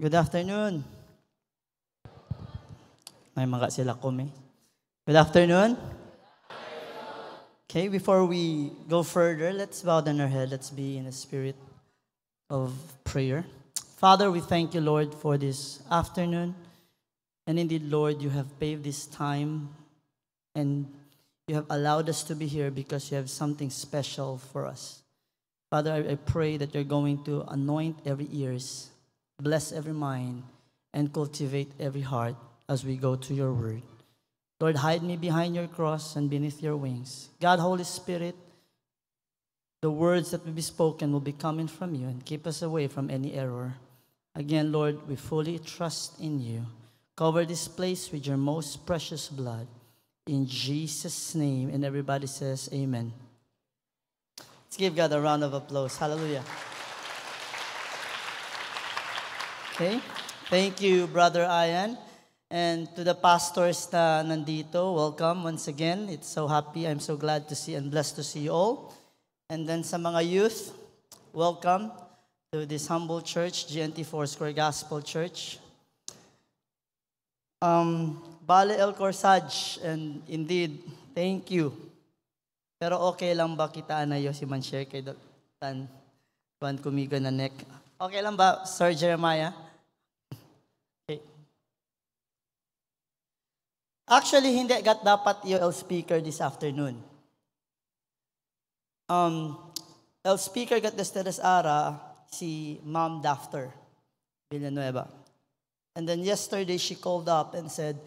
Good afternoon. May mga sila kome. Good afternoon. Okay, before we go further, let's bow down our head. Let's be in a spirit of prayer. Father, we thank you, Lord, for this afternoon. And indeed, Lord, you have paved this time and you have allowed us to be here because you have something special for us. Father, I pray that you're going to anoint every ears, bless every mind, and cultivate every heart as we go to your word. Lord, hide me behind your cross and beneath your wings. God, Holy Spirit, the words that will be spoken will be coming from you and keep us away from any error. Again, Lord, we fully trust in you. Cover this place with your most precious blood. In Jesus' name, and everybody says amen. Let's give God a round of applause. Hallelujah. Okay. Thank you, Brother Ian. And to the pastors na nandito, welcome once again. It's so happy. I'm so glad to see and blessed to see you all. And then sa mga youth, welcome to this humble church, GNT Foursquare Gospel Church. Bale El Corsage, and indeed, thank you. Pero okay lang ba kita na yo si man-share kay Tan Juan Kumigo na neck? Okay lang ba, Sir Jeremiah? Okay. Actually, hindi gat dapat yung speaker this afternoon. El speaker gat desde ara si Ma'am Dafter Villanueva. And then yesterday she called up and said,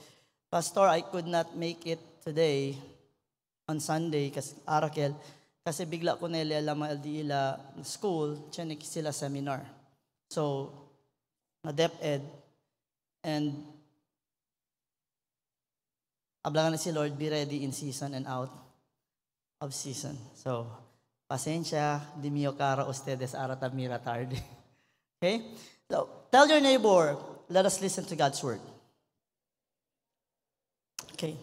Pastor, I could not make it today on Sunday kasi Arakel kasi bigla ko nila lamang LD ila school, tiyanik sila seminar. So, na DepEd and ablangan na si Lord, be ready in season and out of season. So, pasensya, di mio cara ustedes ara tamira tarde. Okay? So, tell your neighbor, let us listen to God's word. Okay.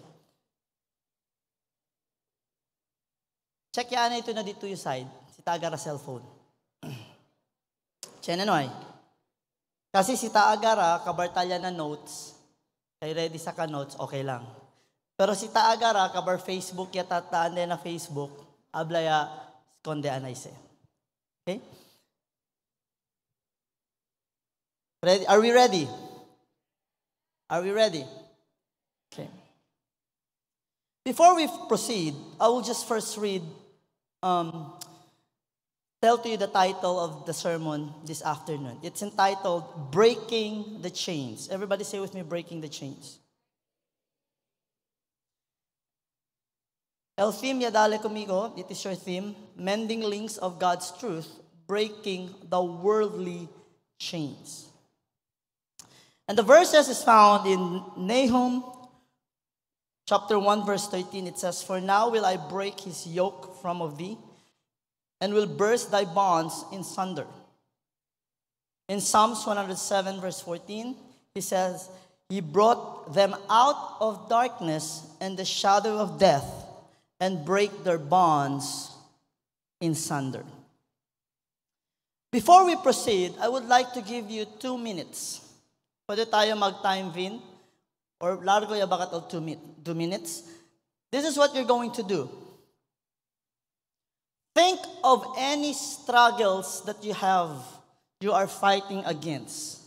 Check yan ito na dito yung side. Si Tagara cellphone. Chenenoy. Kasi si Taagara, kabartalya na notes, kay ready sa ka-notes, okay lang. Pero si Taagara, kabar Facebook, yatataan din na Facebook, ablaya, skonde anayse. Okay? Ready? Are we ready? Are we ready? Okay. Before we proceed, I will just first read, tell to you the title of the sermon this afternoon. It's entitled, Breaking the Chains. Everybody say with me, Breaking the Chains. El theme yadale conmigo, it is your theme, Mending Links of God's Truth, Breaking the Worldly Chains. And the verses is found in Nahum chapter 1 verse 13. It says, For now will I break his yoke from of thee, and will burst thy bonds in sunder. In Psalms 107 verse 14, he says, He brought them out of darkness and the shadow of death, and break their bonds in sunder. Before we proceed, I would like to give you 2 minutes. Pwede tayo mag-time vin, or largo ya bakat of 2 minutes. This is what you're going to do. Think of any struggles that you are fighting against.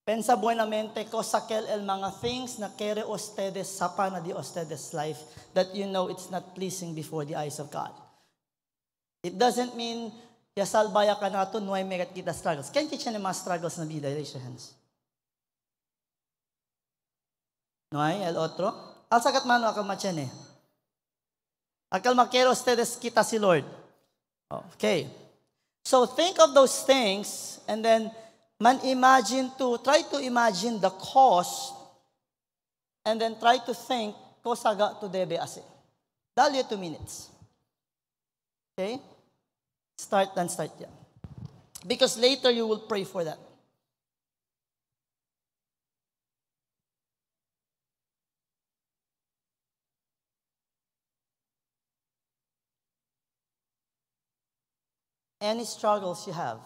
Pensa buenamente ko sakel el mga things na kere ustedes sapa na di ustedes life that you know it's not pleasing before the eyes of God. It doesn't mean yasalbaya ka na ito, no ay megat kita struggles. Can you mga struggles na vida? Raise your hands. No ay, el otro? Al sagat mano akal machene. Akal makero ustedes kita si Lord. Okay. So think of those things and then try to imagine the cause and then try to think ko saga to debe ase. Dali 2 minutes. Okay? Start yan. Because later you will pray for that. Any struggles you have,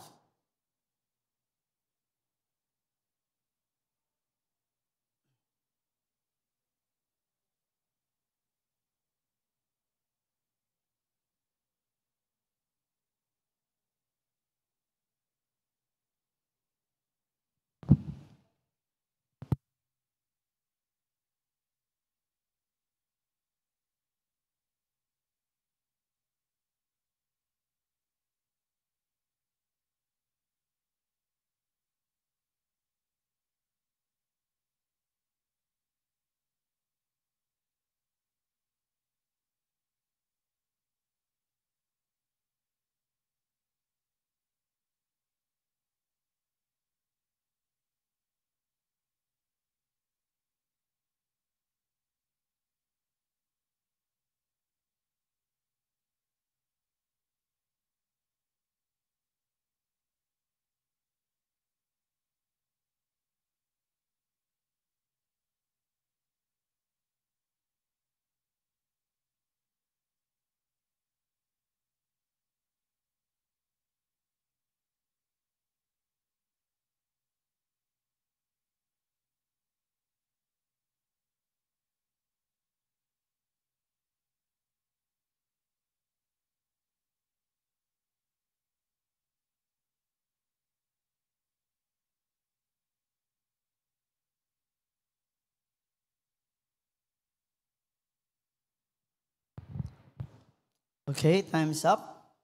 Okay, time's up.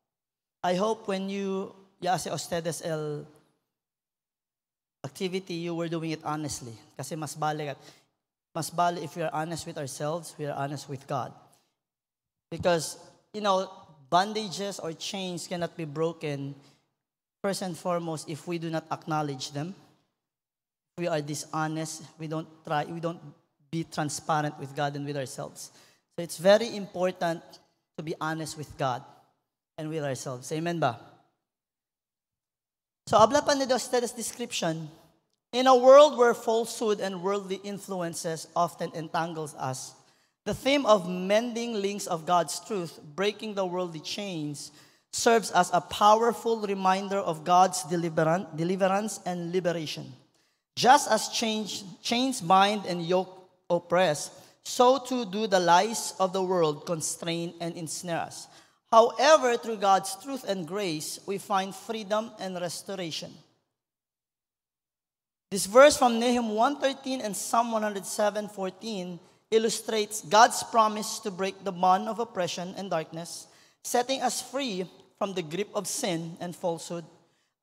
I hope when you hace ustedes el activity, you were doing it honestly. Kasi mas bale if we are honest with ourselves, we are honest with God. Because, bondages or chains cannot be broken, first and foremost, if we do not acknowledge them. If we are dishonest, we don't be transparent with God and with ourselves. So it's very important to be honest with God and with ourselves. Amen ba? So, habla pa ni Dostedes' description, in a world where falsehood and worldly influences often entangles us, the theme of mending links of God's truth, breaking the worldly chains, serves as a powerful reminder of God's deliverance and liberation. Just as chains bind and yoke oppress, so too do the lies of the world constrain and ensnare us. However, through God's truth and grace, we find freedom and restoration. This verse from Nahum 1:13 and Psalm 107:14 illustrates God's promise to break the bond of oppression and darkness, setting us free from the grip of sin and falsehood.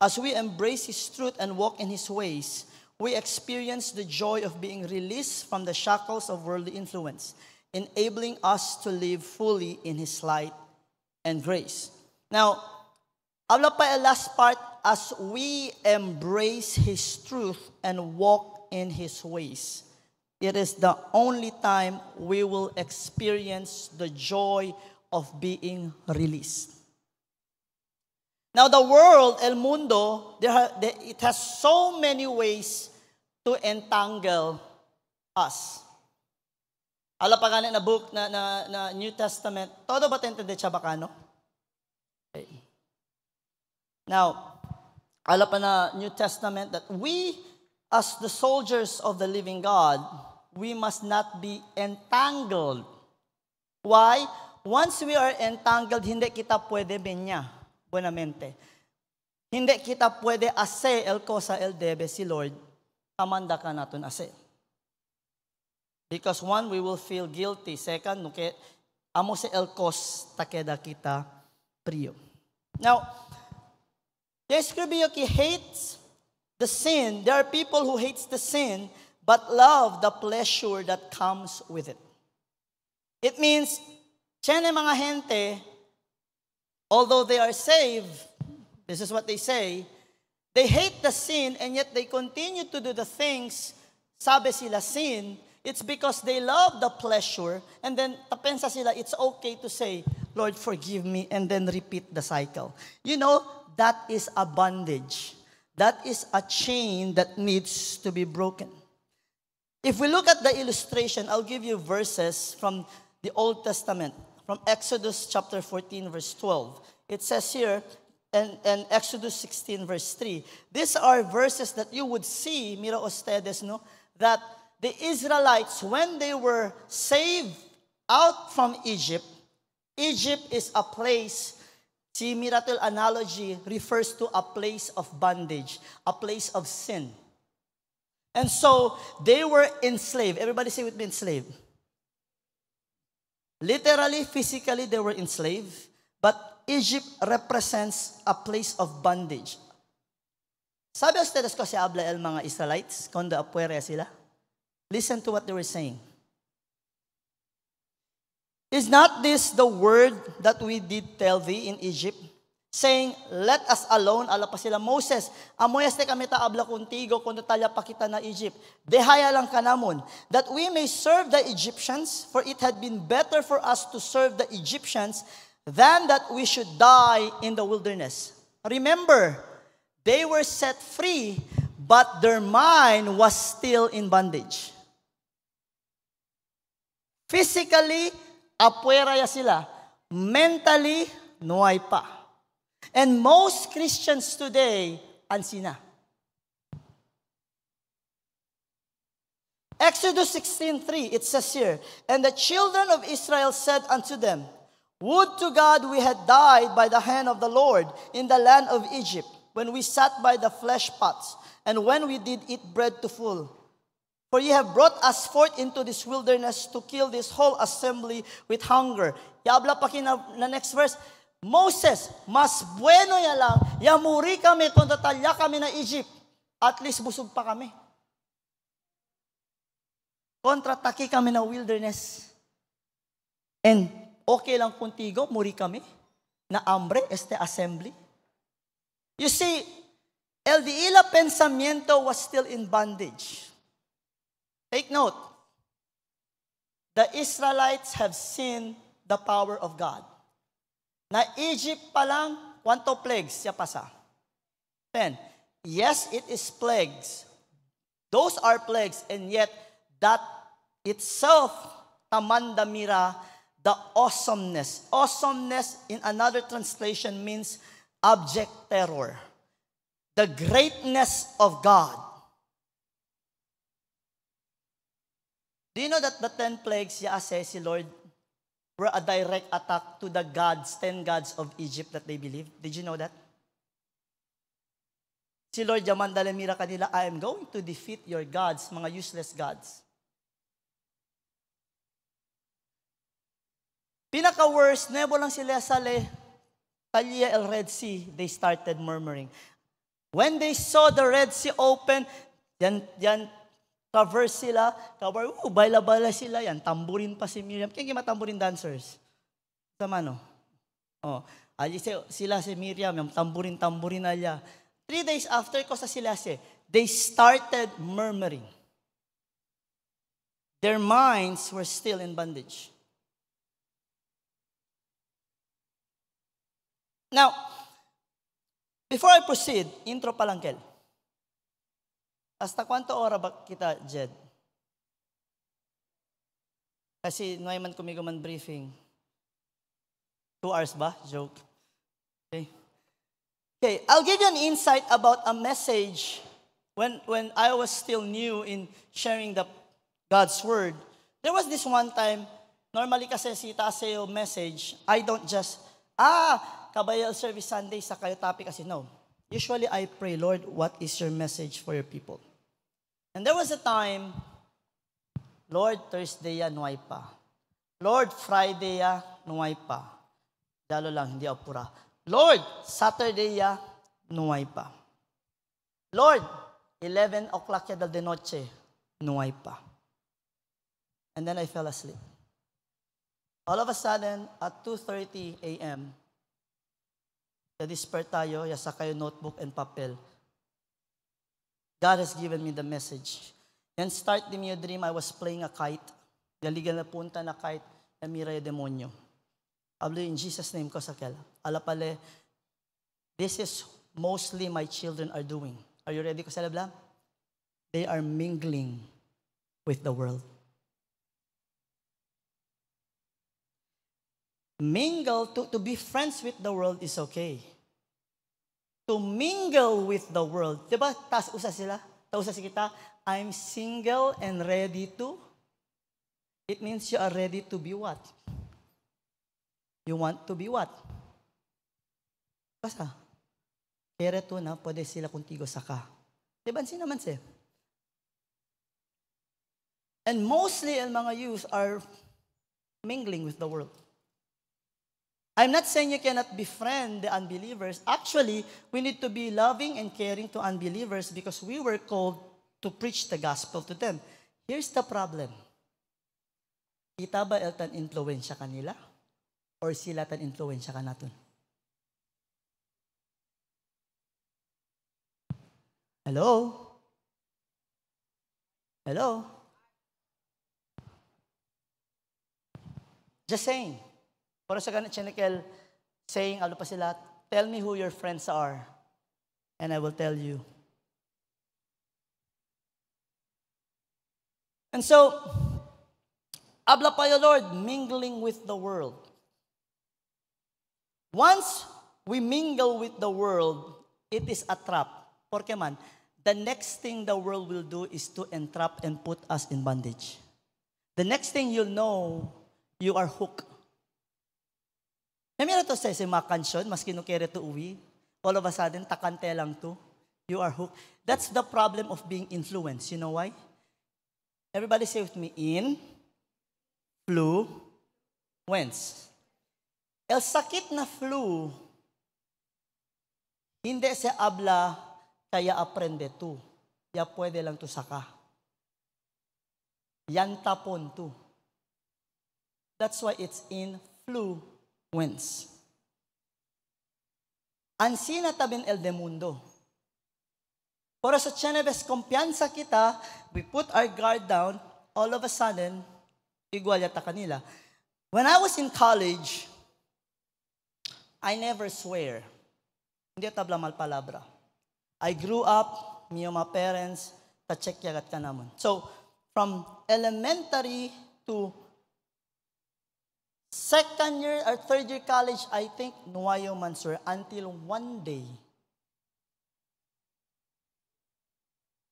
As we embrace His truth and walk in His ways, we experience the joy of being released from the shackles of worldly influence, enabling us to live fully in His light and grace. Now, habla pa yung last part, as we embrace His truth and walk in His ways. It is the only time we will experience the joy of being released. Now, the world, el mundo, it has so many ways to entangle us. Ala pa ganin na book na New Testament, todo ba tentende siya bakano? Okay. Now, ala pa na New Testament that we, as the soldiers of the living God, we must not be entangled. Why? Once we are entangled, hindi kita pwede benya, buenamente. Hindi kita pwede ase el cosa el debe si Lord, tamanda ka natin ase. Because one, we will feel guilty. Second, amo si el cos takeda kita priyo. Now, describe ki hates the sin. There are people who hates the sin but love the pleasure that comes with it. It means, tiyan mga gente, although they are saved, this is what they say, they hate the sin and yet they continue to do the things, sabi sila sin, it's because they love the pleasure and then tapensa sila, it's okay to say, Lord, forgive me, and then repeat the cycle. That is a bondage. That is a chain that needs to be broken. If we look at the illustration, I'll give you verses from the Old Testament, from Exodus chapter 14, verse 12. It says here, and Exodus 16, verse 3. These are verses that you would see, mira ustedes, no, that the Israelites, when they were saved out from Egypt, Egypt is a place, si miracle analogy refers to a place of bondage, a place of sin. And so, they were enslaved. Everybody say with me, enslaved. Literally, physically, they were enslaved. But Egypt represents a place of bondage. Sabi ustedes ko si habla el mga Israelites, kuando apuere sila. Listen to what they were saying. Is not this the word that we did tell thee in Egypt? Saying, let us alone, ala pa sila, Moses, amoy este kami taabla contigo, kundo talya pa kita na Egypt. Dehaya lang kanamon, that we may serve the Egyptians, for it had been better for us to serve the Egyptians than that we should die in the wilderness. Remember, they were set free, but their mind was still in bondage. Physically, apuera ya sila. Mentally, nuay pa. And most Christians today, ansina. Exodus 16:3, it says here, and the children of Israel said unto them, would to God we had died by the hand of the Lord in the land of Egypt, when we sat by the flesh pots, and when we did eat bread to full. For ye have brought us forth into this wilderness to kill this whole assembly with hunger. Yabla pa na next verse. Moses, mas bueno ya lang, yamuri kami kung tatalya kami na Egypt. At least busog pa kami. Kontratake kami na wilderness. And okay lang contigo, muri kami. Na hambre, este assembly. You see, el diila pensamiento was still in bondage. Take note, the Israelites have seen the power of God. Na Egypt pa lang, quanto plagues siya pasa? 10. Yes, it is plagues. Those are plagues, and yet that itself, tamandamira, the awesomeness. Awesomeness in another translation means abject terror. The greatness of God. Do you know that the 10 plagues, says si Lord, were a direct attack to the gods, 10 gods of Egypt that they believed? Did you know that? Si Lord, yamandalamira kanila, I am going to defeat your gods, mga useless gods. Pinaka-worst, nebo lang sila sale, Talia el Red Sea, they started murmuring. When they saw the Red Sea open, yan traverse sila, baila-baila sila yan, tamburin pa si Miriam. Kaya matamburin dancers? Sama no? Oh, sila si Miriam, yung tamburin-tamburin na niya. 3 days after ko sa sila they started murmuring. Their minds were still in bondage. Now, before I proceed, intro pa lang, Kel. Hasta kwanto ora ba kita, Jed? Kasi naman kumigo man briefing. 2 hours ba? Joke. Okay, I'll give you an insight about a message when I was still new in sharing God's word. There was this one time, normally kasi si Taseo message, I don't just, Kabayal Service Sunday sa kayo topic kasi no. Usually I pray, Lord, what is your message for your people? And there was a time, Lord, Thursday nuway pa. Lord, Friday nuway pa. Dalo lang, hindi apura. Lord, Saturday nuway pa. Lord, 11 o'clock de noche, nuway pa. And then I fell asleep. All of a sudden, at 2:30 a.m., na-disper tayo, yasa kayo notebook and papel. God has given me the message. And start the meu dream, I was playing a kite. Daligan na punta na kite, na mira yung demonyo. Hablo in Jesus' name ko sa kel. Alapale, this is mostly my children are doing. Are you ready ko sa labla? They are mingling with the world. Mingle, to be friends with the world is okay. To mingle with the world, diba? Tas usa sila, tausa si kita, I'm single and ready to. It means you are ready to be what? You want to be what? Basta. Kaya to na, pwede sila kuntigo saka. Diba? Sino naman siya? And mostly, ang mga youth are mingling with the world. I'm not saying you cannot befriend the unbelievers. Actually, we need to be loving and caring to unbelievers because we were called to preach the gospel to them. Here's the problem. Kita ba tan influensya kanila? Or sila tan influensya ka natin? Hello? Hello? Just saying. Pero sa ganit Chenikel, saying, ano pa sila, tell me who your friends are, and I will tell you. And so, habla pa yung Lord, mingling with the world. Once we mingle with the world, it is a trap. Porque man, the next thing the world will do is to entrap and put us in bondage. The next thing you'll know, you are hooked. Namira to sa mga kansyon, mas kinukere to uwi, all of a sudden, takante lang to, you are hooked. That's the problem of being influenced. You know why? Everybody say with me, influence. El sakit na flu, hindi se habla kaya aprende tu. Ya puede lang tu saka. Yan tapon tu. That's why it's influence. Ansina tabin el de mundo. Pero sa Chenebes, kumpiyansa kita, we put our guard down, all of a sudden, igual yata kanila. When I was in college, I never swear. Hindi tabla mal palabra. I grew up, me and my parents, ta-check yagat ka naman. So, from elementary to second year or third year college, I think, nuwayo man swear, until one day,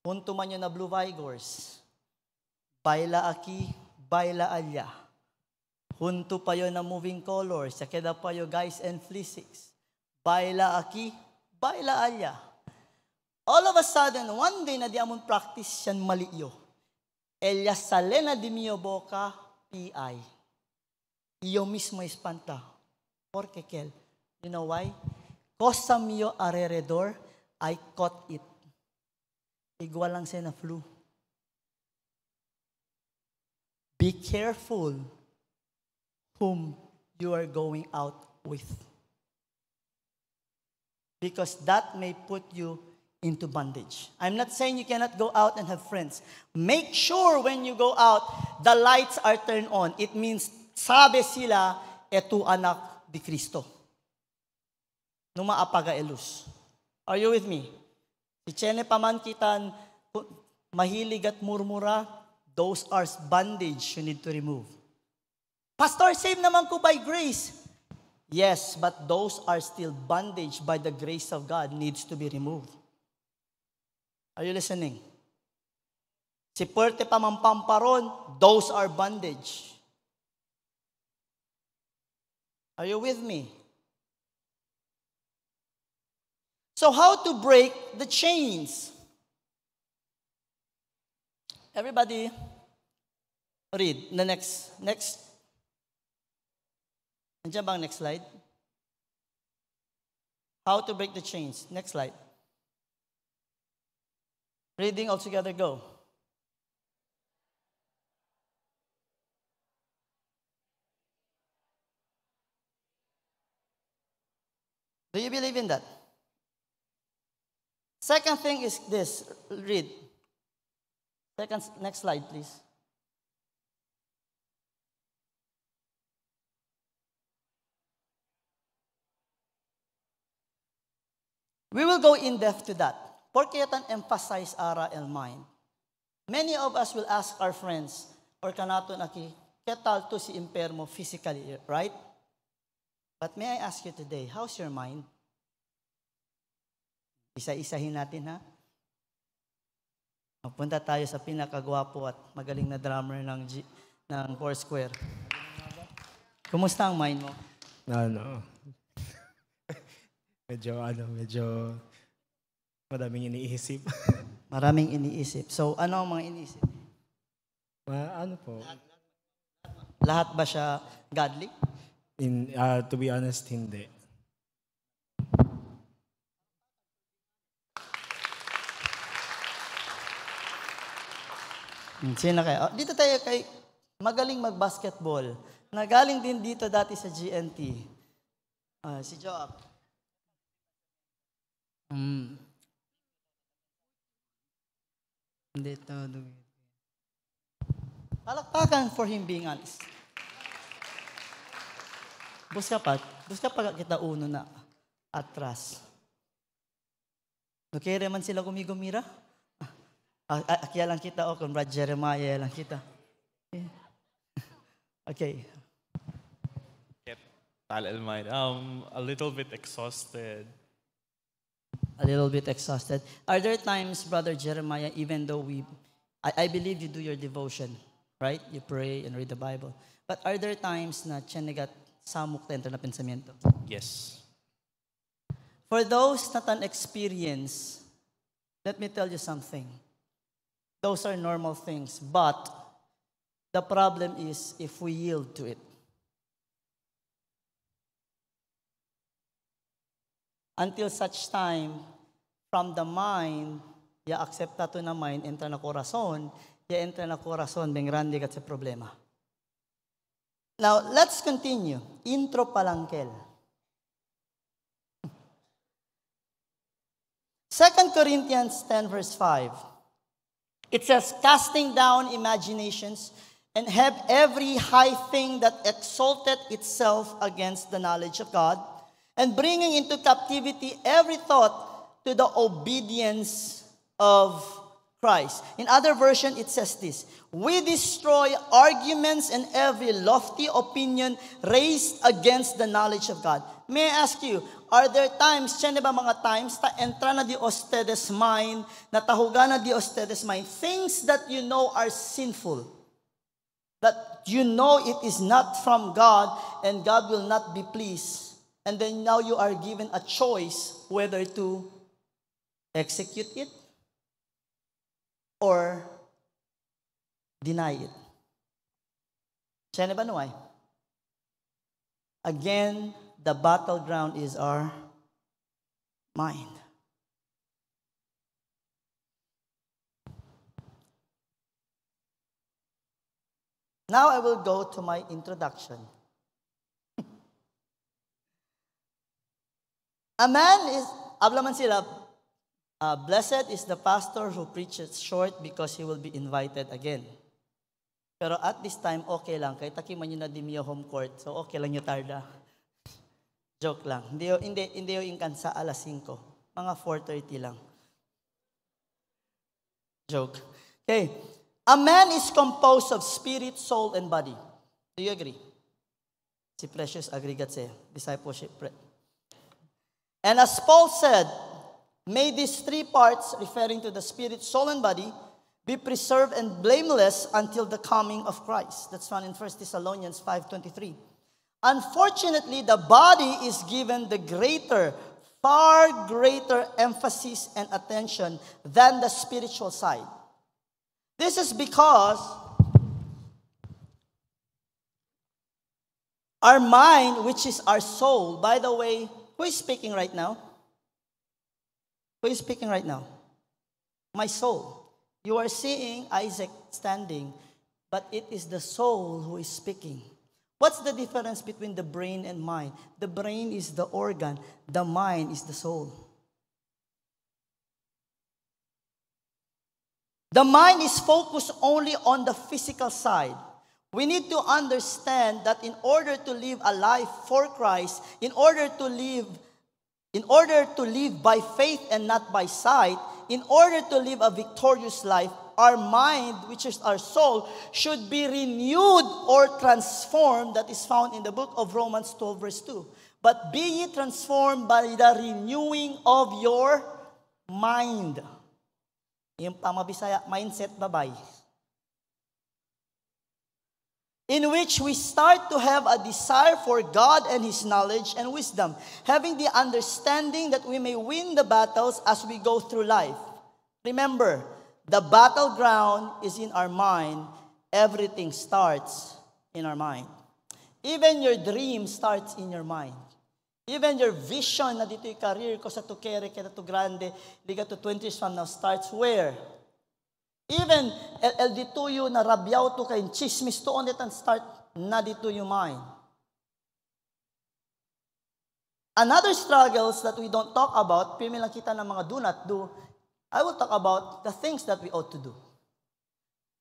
punto man yun na Blue Vigors, baila aki, baila alya. Hunto pa yun na Moving Colors, sakeda pa yun Guys and Fleasics. Baila aki, baila alya. All of a sudden, one day na di amon practice yan maliyo. Elya salena di mio boca, PI. Iyo mismo espanta. Porque kel, you know why? Cosa mio alrededor, I caught it. Igual lang siya na flu. Be careful whom you are going out with. Because that may put you into bondage. I'm not saying you cannot go out and have friends. Make sure when you go out, the lights are turned on. It means, sabi sila, eto anak di Kristo. Numaapaga elus. Are you with me? Si Chene pamankitan, mahilig at murmura, those are bondage you need to remove. Pastor, save naman ko by grace. Yes, but those are still bondage by the grace of God needs to be removed. Are you listening? Si puwerte pamampamparon, those are bondage. Are you with me? So how to break the chains? Everybody, read the next. Nandiyan bang next slide? How to break the chains. Next slide. Reading all together, go. Do you believe in that? Second thing is this. Read. Next slide, please. We will go in depth to that. Porque yatan emphasize ara el mind. Many of us will ask our friends, or kanaton aki, ketal to si impermo physically, right? But may I ask you today, how's your mind? Isa-isahin natin, ha? Magpunta tayo sa pinakagwapo at magaling na drummer ng Foursquare. Kumusta ang mind mo? Medyo madaming iniisip. Maraming iniisip. So, ano ang mga iniisip? Lahat ba siya godly? To be honest, hindi. Sino kayo? Dito tayo kay magaling mag-basketball. Nagaling din dito dati sa GNT. Si Joab. Hindi to. Palakpakan for him being honest. Buska pa kita uno na atras. Okay, man sila gumigumira? Kaya lang kita, kung Brad Jeremiah lang kita. Okay. Talent mind. A little bit exhausted. A little bit exhausted. Are there times, Brother Jeremiah, even though I believe you do your devotion, right? You pray and read the Bible. But are there times na tiyanegat samok tento na pensamiento? Yes. For those not an experience, let me tell you something. Those are normal things. But the problem is if we yield to it. Until such time, from the mind, ya accepta to na mind, entra na corazon, ya entra na corazon, beng grande kat sa problema. Now, let's continue. Intro palangkel. 2 Corinthians 10 verse 5. It says, casting down imaginations and have every high thing that exalted itself against the knowledge of God, and bringing into captivity every thought to the obedience of Christ. In other version, it says this, we destroy arguments and every lofty opinion raised against the knowledge of God. May I ask you, are there times, siya ba mga times, ta entra na di ustedes mind, natahuga na di ustedes mind, things that you know are sinful, that you know it is not from God, and God will not be pleased. And then now you are given a choice whether to execute it or deny it. Siya ba why? Again, the battleground is our mind. Now I will go to my introduction. A man is, ablaman sila, blessed is the pastor who preaches short because he will be invited again. Pero at this time, okay lang. Kahit takiman nyo na di miyo home court, so okay lang nyo tarda. Joke lang. Hindi yung inkan sa alas 5. Mga 4:30 lang. Joke. Okay. A man is composed of spirit, soul, and body. Do you agree? Si Precious agree gat say, discipleship. And as Paul said, may these three parts, referring to the spirit, soul, and body, be preserved and blameless until the coming of Christ. That's found in 1 Thessalonians 5:23. Unfortunately, the body is given the far greater emphasis and attention than the spiritual side. This is because our mind, which is our soul, by the way, who is speaking right now? Who is speaking right now? My soul. You are seeing Isaac standing, but it is the soul who is speaking. What's the difference between the brain and mind? The brain is the organ, the mind is the soul. The mind is focused only on the physical side. We need to understand that in order to live a life for Christ, in order to live by faith and not by sight, in order to live a victorious life, our mind, which is our soul, should be renewed or transformed. That is found in the book of Romans 12 verse 2. But be ye transformed by the renewing of your mind. Yung pamabisaya, mindset babay. In which we start to have a desire for God and His knowledge and wisdom, having the understanding that we may win the battles as we go through life. Remember, the battleground is in our mind. Everything starts in our mind. Even your dream starts in your mind. Even your vision na dito yung career ko sa tukere, kaya to grande, liga to 20 years from now, starts where? Even el dituyo na rabyaw to kay chismis to on it and start na dito yung mind. Another struggles that we don't talk about, pili lang kita ng mga do not do, I will talk about the things that we ought to do.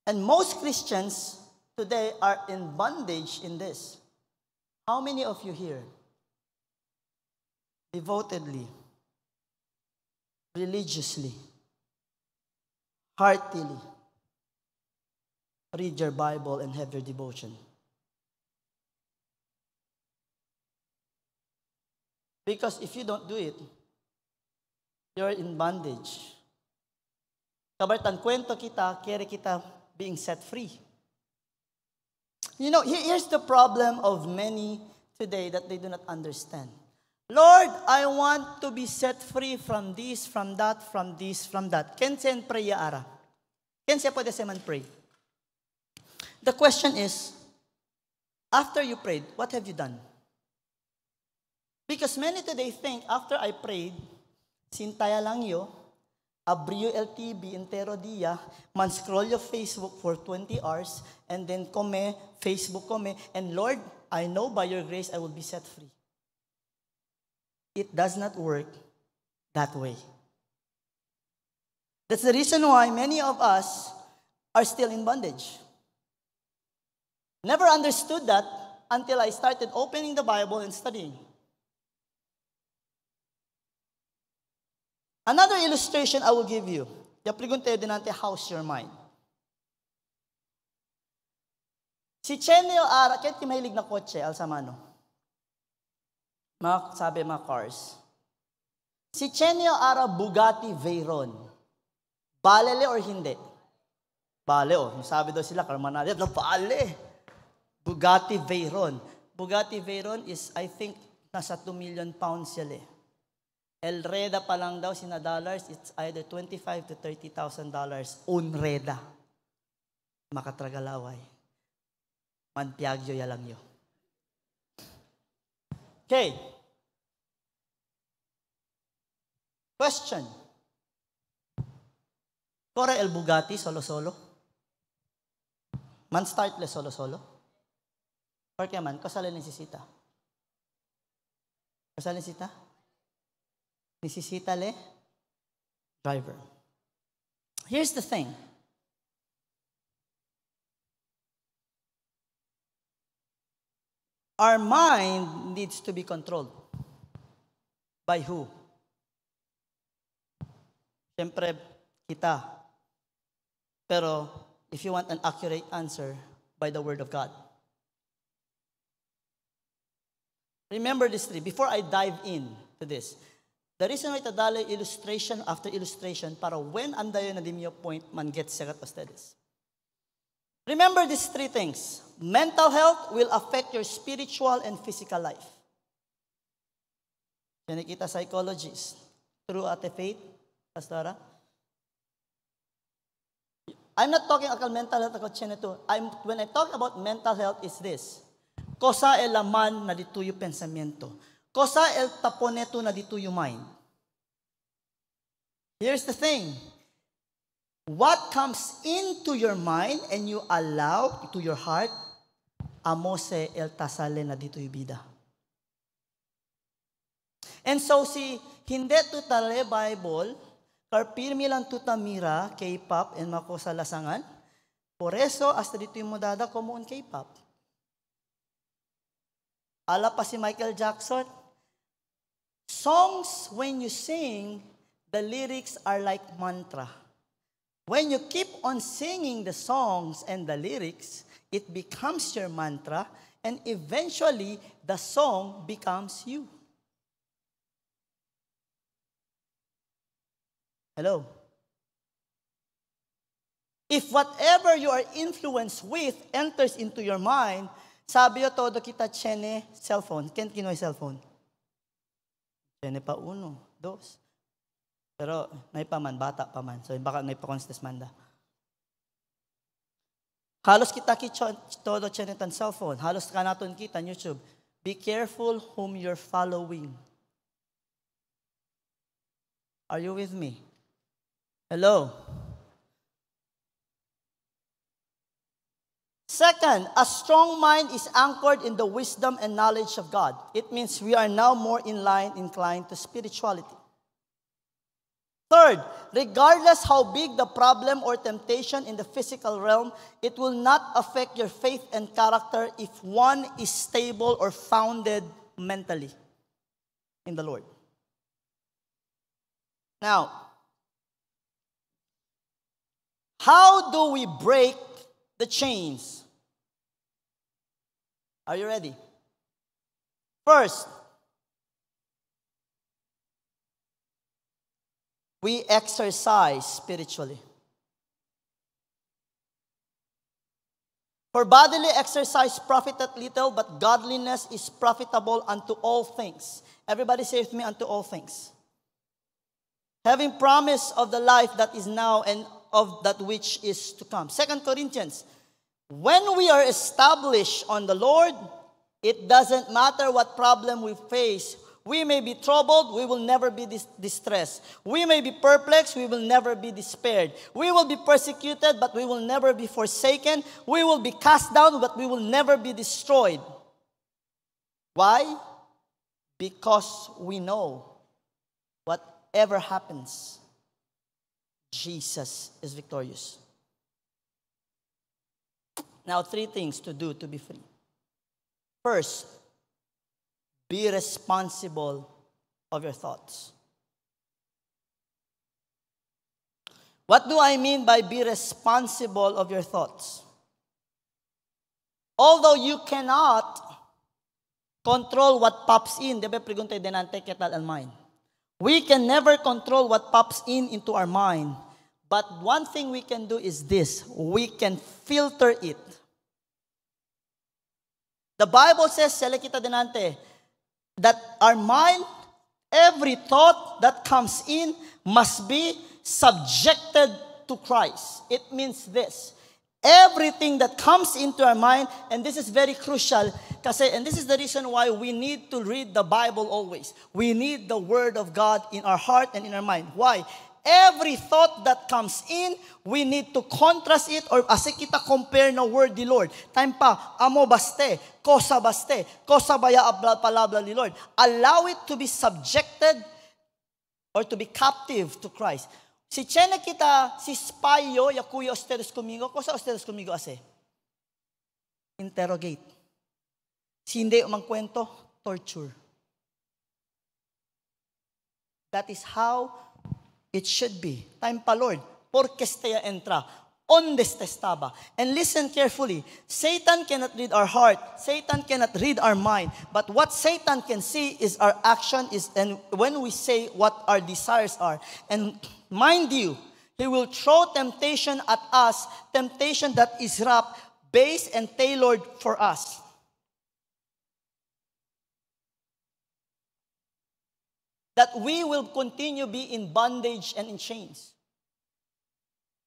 And most Christians today are in bondage in this. How many of you here devotedly, religiously, heartily read your Bible and have your devotion? Because if you don't do it, you're in bondage. Kabartan kwento kita, kere kita being set free. You know, here's the problem of many today that they do not understand. Lord, I want to be set free from this, from that, from this, from that. Ken sen prayer ara. Ken siya pwede siya man pray. The question is, after you prayed, what have you done? Because many today think, after I prayed, sintaya lang yo, abriyo LTV, entero dia, man scroll your Facebook for 20 hours, and then come, Facebook come, and Lord, I know by your grace I will be set free. It does not work that way. That's the reason why many of us are still in bondage. Never understood that until I started opening the Bible and studying. Another illustration I will give you. Yaprigunte din natin, how's your mind? Si Chenio Ara, kahit mahilig na kotse, Alsamano. Sabi mga cars. Si Chenio Ara Bugatti Veyron. Balele or hindi? Bale, sabi daw sila, Karmanali, bale. Bugatti Veyron. Bugatti Veyron is, I think, nasa 2 million pounds sila El Reda pa lang daw, sina dollars, it's either $25,000 to $30,000. Un Reda. Makatragalaway. Manpiagyo ya lang yo. Okay. Question. Corre el Bugatti solo-solo? Man start le solo-solo? Or kaya man, kasala necesita? Kasala necesita? Necesita le driver. Here's the thing. Our mind needs to be controlled. By who? Siyempre, kita. Pero, if you want an accurate answer, by the Word of God. Remember this three. Before I dive in to this, the reason why tadalo illustration after illustration para when andayo na dim yung point man gets sagat ustedes. Remember these three things. Mental health will affect your spiritual and physical life. Yan nakita psychologists. True ate faith, Pastora. I'm not talking about mental health ako chenito. When I talk about mental health is this. Cosa el laman na dito yung pensamiento. Cosa el taponeto na dito yung mind. Here's the thing. What comes into your mind and you allow to your heart, amose el tasale na dito yung bida. And so si hindi tutale Bible, karpirmi lang tutamira K-pop and mako sa lasangan. Por eso, hasta dito yung modada komo on K-pop. Ala pa si Michael Jackson. Songs, when you sing, the lyrics are like mantra. When you keep on singing the songs and the lyrics, it becomes your mantra, and eventually, the song becomes you. Hello? If whatever you are influenced with enters into your mind, sabi yo todo kita chene cellphone. Kent kinoy cellphone. Chene pa 1, 2. Pero naipaman, bata pa man. So baka naipakonstes manda. Halos kita todo chene tan cellphone. Halos ka naton kita YouTube. Be careful whom you're following. Are you with me? Hello? Second, a strong mind is anchored in the wisdom and knowledge of God. It means we are now more inclined to spirituality. Third, regardless how big the problem or temptation in the physical realm, it will not affect your faith and character if one is stable or founded mentally in the Lord. Now, how do we break the chains? Are you ready? First, we exercise spiritually. For bodily exercise profiteth little, but godliness is profitable unto all things. Everybody say with me, unto all things. Having promise of the life that is now and of that which is to come. 2 Corinthians, when we are established on the Lord, it doesn't matter what problem we face. We may be troubled, we will never be distressed. We may be perplexed, we will never be despaired. We will be persecuted, but we will never be forsaken. We will be cast down, but we will never be destroyed. Why? Because we know whatever happens, Jesus is victorious. Now, 3 things to do to be free. First, be responsible of your thoughts. What do I mean by be responsible of your thoughts? Although you cannot control what pops in, di ba pregunta dinante ketal al mind. We can never control what pops in into our mind. But one thing we can do is this. We can filter it. The Bible says, sala kita dinante, that our mind, every thought that comes in must be subjected to Christ. It means this. Everything that comes into our mind, and this is very crucial, and this is the reason why we need to read the Bible always. We need the Word of God in our heart and in our mind. Why? Every thought that comes in, we need to contrast it or asa kita compare na word ni Lord. Time pa, amo baste, kosa baya abla palabra ni Lord. Allow it to be subjected or to be captive to Christ. Si chene kita, si spayo, ya kuya ustedes conmigo, kosa ustedes conmigo ase? Interrogate. Si hindi umangkwento, torture. That is how it should be. Time pa, Lord. Porque estea entra. Onde estaba. And listen carefully. Satan cannot read our heart. Satan cannot read our mind. But what Satan can see is our action and when we say what our desires are. And mind you, he will throw temptation at us. Temptation that is wrapped, based, and tailored for us. That we will continue be in bondage and in chains.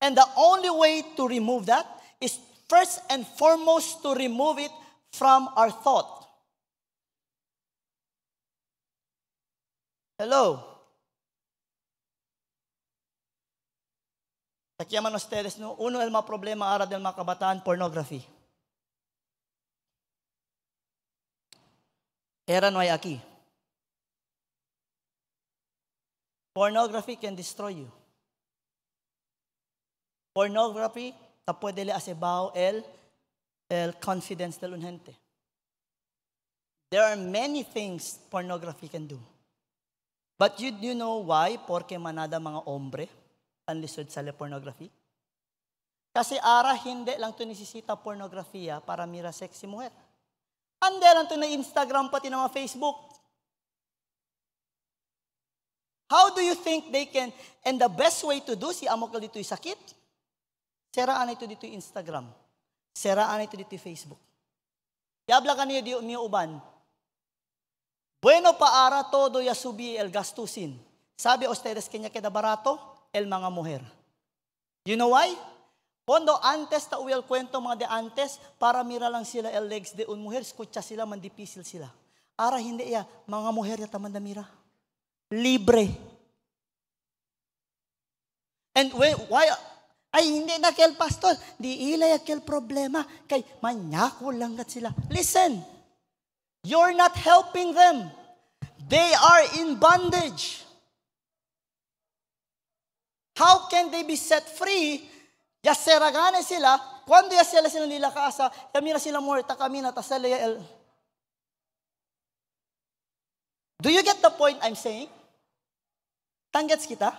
And the only way to remove that is first and foremost to remove it from our thought. Hello? Takiaman ustedes, no? Uno el mga problema ara del mga kabataan, pornography. Era no hay aquí. Pornography can destroy you. Pornography, ta puede le asebaw el confidence del un gente. There are many things pornography can do. But you know why? Porque manada mga hombre ang lisod sa pornography? Kasi ara hindi lang to nisisita pornografiya para mira sexy mujer. Ande lang to na Instagram pati na mga Facebook. How do you think they can, and the best way to do, si amo ka dito'y sakit, seraan ito dito'y Instagram, seraan ito dito'y Facebook. Yabla ka niyo di uban, bueno paara todo ya subi el gastusin. Sabi ustedes kanya queda barato, el mga mujer. You know why? Pondo antes ta uyal kwento mga de antes, para mira lang sila el legs de un mujer, escucha sila, mandipisil sila. Ara hindi ya, mga mujer ya tamanda mira. Libre. And why? Ay, hindi na kel pastor. Di ilay kel problema. Kay manyako lang kat sila. Listen. You're not helping them. They are in bondage. How can they be set free? Yaseragane sila. Cuando yasela sila nila kaasa, kamira sila muerta kamina tasala el. Do you get the point I'm saying? Tanggets kita?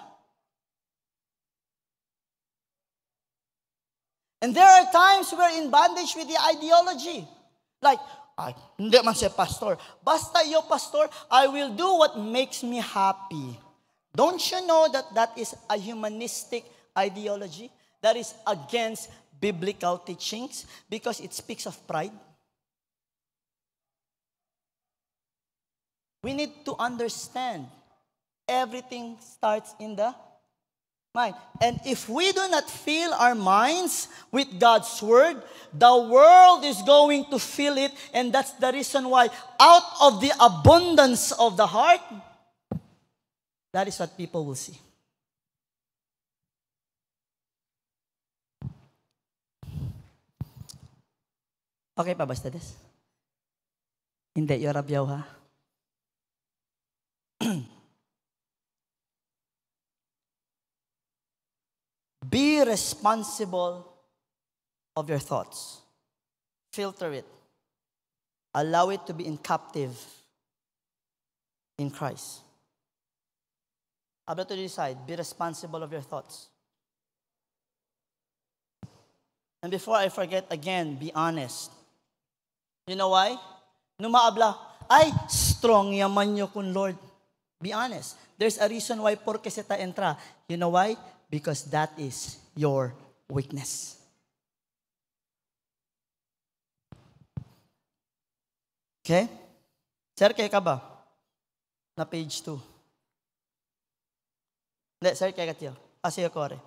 And there are times we're in bondage with the ideology. Like, ay, hindi man siya pastor. Basta yo, pastor, I will do what makes me happy. Don't you know that that is a humanistic ideology? That is against biblical teachings because it speaks of pride. We need to understand everything starts in the mind. And if we do not fill our minds with God's word, the world is going to fill it, and that's the reason why out of the abundance of the heart, that is what people will see. Okay pa basta this? Hindi, yorabyaw ha? Be responsible of your thoughts. Filter it. Allow it to be in captive in Christ. About to decide, be responsible of your thoughts. And before I forget again, be honest. You know why? Nung maabla, ay, strong yaman nyo kun Lord. Be honest. There's a reason why porque seta entra. You know why? Because that is your weakness. Okay? Sir, kaya ka ba? Na page 2. Hindi, sir, kaya ka tiyo. Kasi ako rin.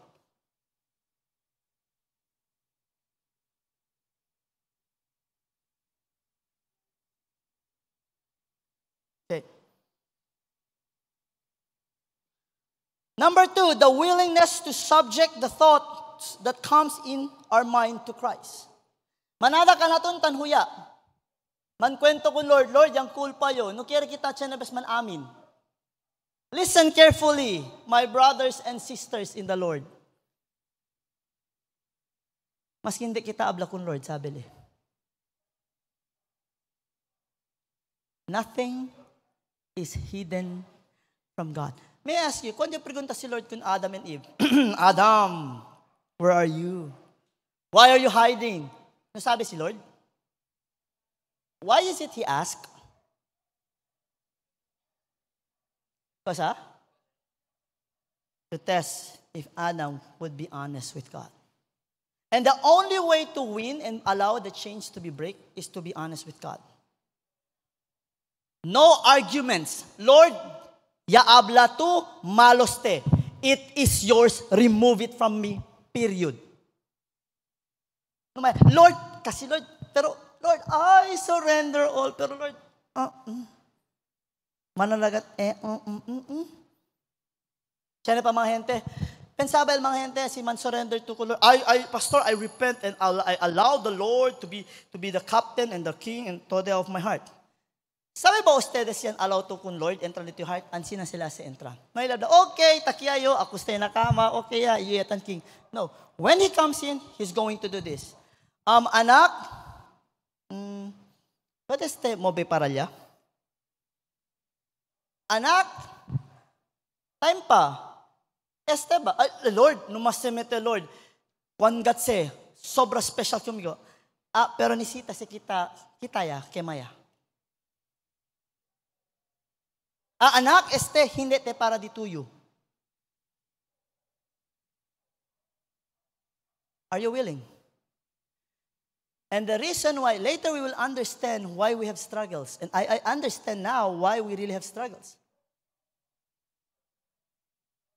Okay. Number 2, the willingness to subject the thoughts that comes in our mind to Christ. Manada ka naton tanhuya. Mankwento ko, Lord, yung kulpa yo. No kaya kita siya na bas man amin. Listen carefully, my brothers and sisters in the Lord. Mas hindi kita abla kun Lord, sabi li. Nothing is hidden from God. May I ask you, kung yung pregunta si Lord kung Adam and Eve, Adam, where are you? Why are you hiding? Ano sabi si Lord? Why is it he asked? Because to test if Adam would be honest with God. And the only way to win and allow the change to be break is to be honest with God. No arguments. Lord, ya habla tu, malos te. It is yours, remove it from me. Period. Lord, kasi Lord, pero Lord, I surrender all. Pero Lord, manalagat, Siya na pa mga gente, pensaba mga gente, si man surrender to Lord. Pastor, I repent and I allow the Lord to be the captain and the king and todo of my heart. Sabi ba ustedes yan, allow to kun Lord, enter into your heart, ansi na sila sa entra. May labda, okay, takiyayo, ako stay na kama, okay, iyatan king. No, when he comes in, he's going to do this. Anak, what is the mobe paralya? Anak, time pa. Este ba? Ay, Lord, numasemete Lord. Juan gatse, sobra special kumigo. Pero nisita si kitaya, kemaya. Anak, hindi te para di tuyo. Are you willing? And the reason why, later we will understand why we have struggles. And I understand now why we really have struggles.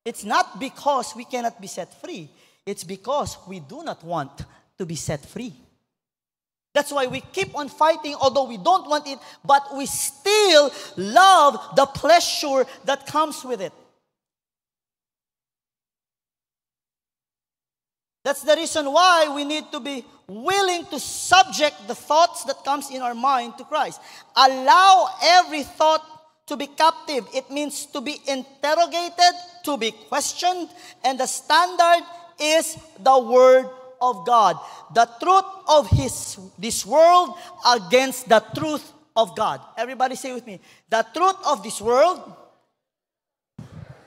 It's not because we cannot be set free. It's because we do not want to be set free. That's why we keep on fighting, although we don't want it, but we still love the pleasure that comes with it. That's the reason why we need to be willing to subject the thoughts that comes in our mind to Christ. Allow every thought to be captive. It means to be interrogated, to be questioned, and the standard is the Word of God. The truth of this world against the truth of God. Everybody say with me. The truth of this world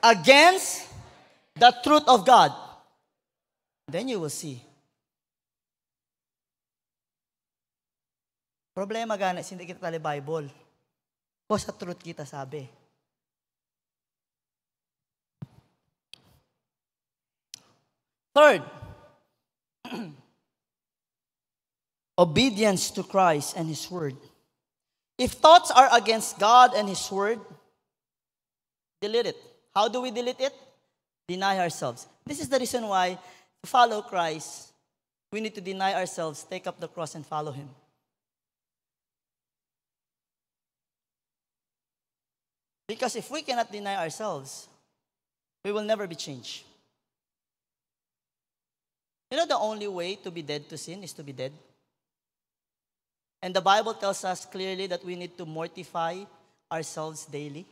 against the truth of God. Then you will see. Problema gana, hindi kita tali Bible. O sa truth kita sabi. Third, obedience to Christ and His Word. If thoughts are against God and His Word, delete it. How do we delete it? Deny ourselves. This is the reason why to follow Christ, we need to deny ourselves, take up the cross, and follow Him. Because if we cannot deny ourselves, we will never be changed. You know, the only way to be dead to sin is to be dead. And the Bible tells us clearly that we need to mortify ourselves daily.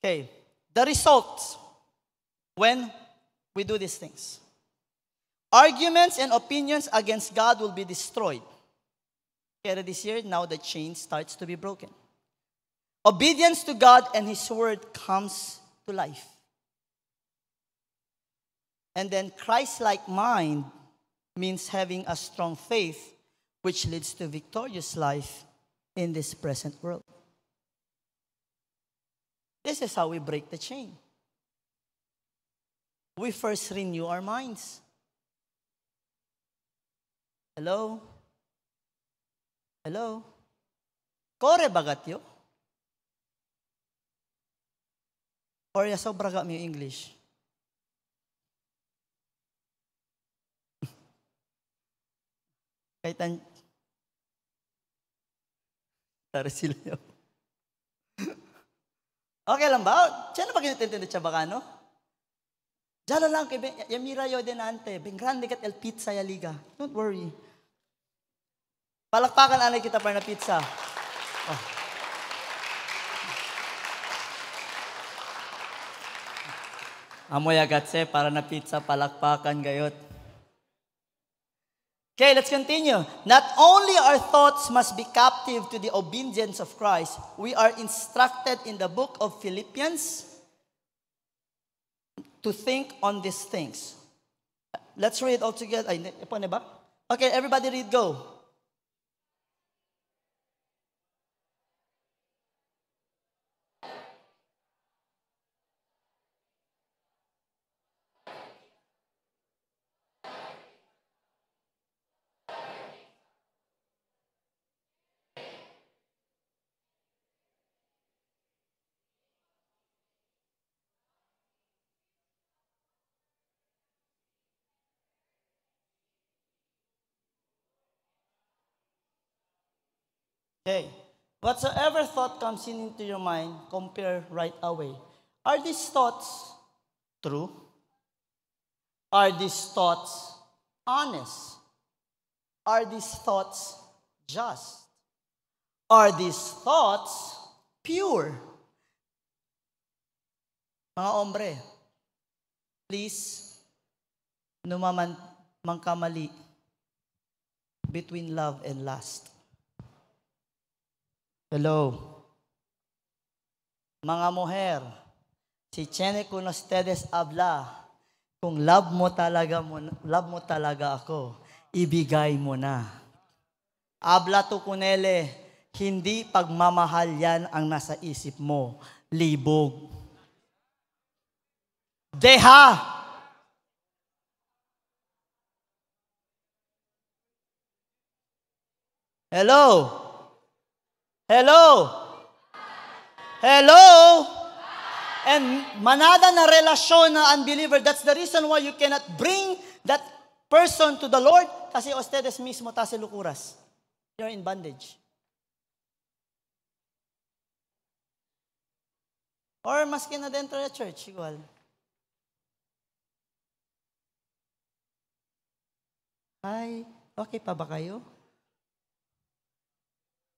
Okay, the results when we do these things. Arguments and opinions against God will be destroyed. Kaya this year, now the chain starts to be broken. Obedience to God and His Word comes to life. And then Christ-like mind means having a strong faith, which leads to victorious life in this present world. This is how we break the chain. We first renew our minds. Hello? Hello? Kore bagatyo? Or ya sobra ga mi English? Kahit an... Tara sila yun. Okay lang ba? Siya na ba kinitintindi siya baka, no? Diyan lang kay Yamira yo denante, ben grande kat el pizza ya liga. Don't worry. Palakpakan anay kita para na pizza. Oh. Amoy agatse para na pizza palakpakan gayot. Okay, let's continue. Not only our thoughts must be captive to the obedience of Christ, we are instructed in the book of Philippians to think on these things. Let's read all together. Okay, everybody read, go. Okay. Whatsoever thought comes into your mind, compare right away. Are these thoughts true? Are these thoughts honest? Are these thoughts just? Are these thoughts pure? Mga ombre, please, numaman mangkamali between love and lust. Hello. Mga mujer, si Chene kung ustedes habla, kung love mo talaga ako, ibigay mo na. Habla tu kunele, hindi pagmamahal yan ang nasa isip mo, libog. Deha! Hello? Hello? Hello? And manada na relasyon na unbeliever, that's the reason why you cannot bring that person to the Lord kasi ustedes mismo tase lukuras. You're in bondage. Or maski na dentro ng church, igual. Hi, okay pa ba kayo?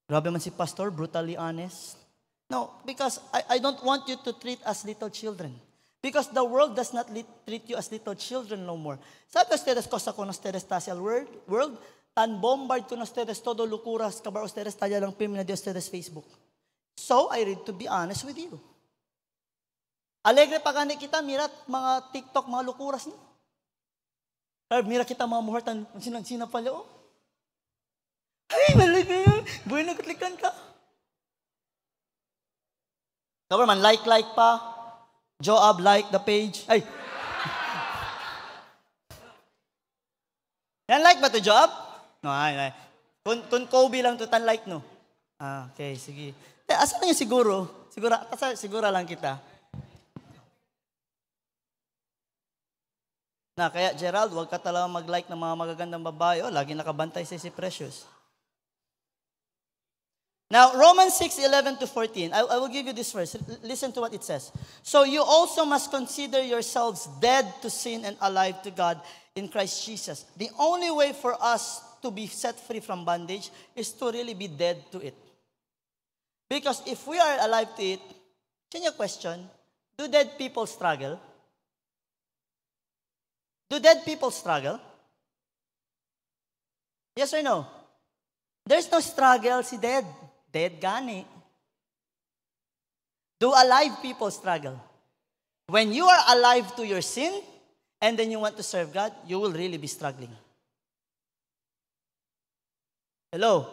Grabe man si pastor, brutally honest. No, because I don't want you to treat us little children. Because the world does not treat you as little children no more. Sabi ustedes, cosa con ustedes tasia al world, tan bombard con ustedes todo lucuras, kabar ustedes talla lang pimina de ustedes Facebook. So, I need to be honest with you. Alegre pa gani kita, mira mga TikTok, mga lukuras no? Mira kita mga muhar, tan sinang pala, oh. Ay, malaga yun. Buhay nagkatlikan ka. Government, like pa. Joab, like the page. Ay. Yan like ba to, Joab? No, ay. Kun Kobe lang to tan like, no? Ah, okay, sige. asa lang yung siguro? Sigura lang kita. Na, kaya Gerald, huwag ka talaga mag-like ng mga magagandang babae. Oh, lagi nakabantay si Precious. Now, Romans 6:11-14, I will give you this verse. Listen to what it says. So you also must consider yourselves dead to sin and alive to God in Christ Jesus. The only way for us to be set free from bondage is to really be dead to it. Because if we are alive to it, can you question, do dead people struggle? Do dead people struggle? Yes or no? There's no struggle si dead. Dead gani. Do alive people struggle? When you are alive to your sin, and then you want to serve God, you will really be struggling. Hello?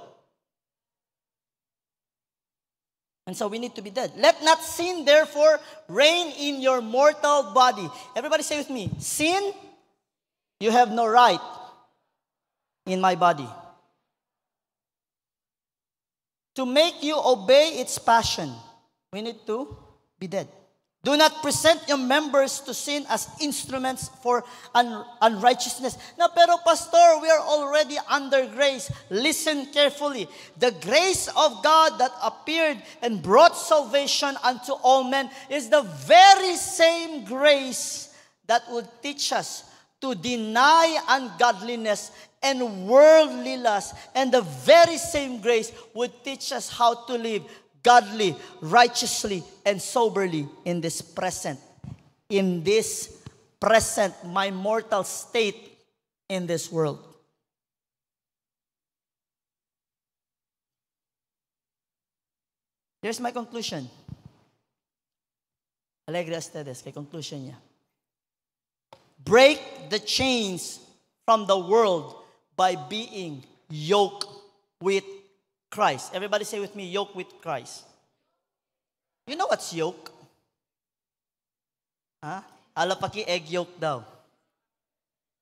And so we need to be dead. Let not sin, therefore, reign in your mortal body. Everybody say with me, sin, you have no right in my body. To make you obey its passion, we need to be dead. Do not present your members to sin as instruments for unrighteousness. Now, pero pastor, we are already under grace. Listen carefully. The grace of God that appeared and brought salvation unto all men is the very same grace that would teach us to deny ungodliness and worldly lust. And the very same grace would teach us how to live godly, righteously, and soberly in this present, my mortal state in this world. Here's my conclusion. Alegre a ustedes, kay conclusion niya. Break the chains from the world by being yoked with Christ. Everybody say with me, yoke with Christ. You know what's yoke? Huh? Alapaki egg yolk daw.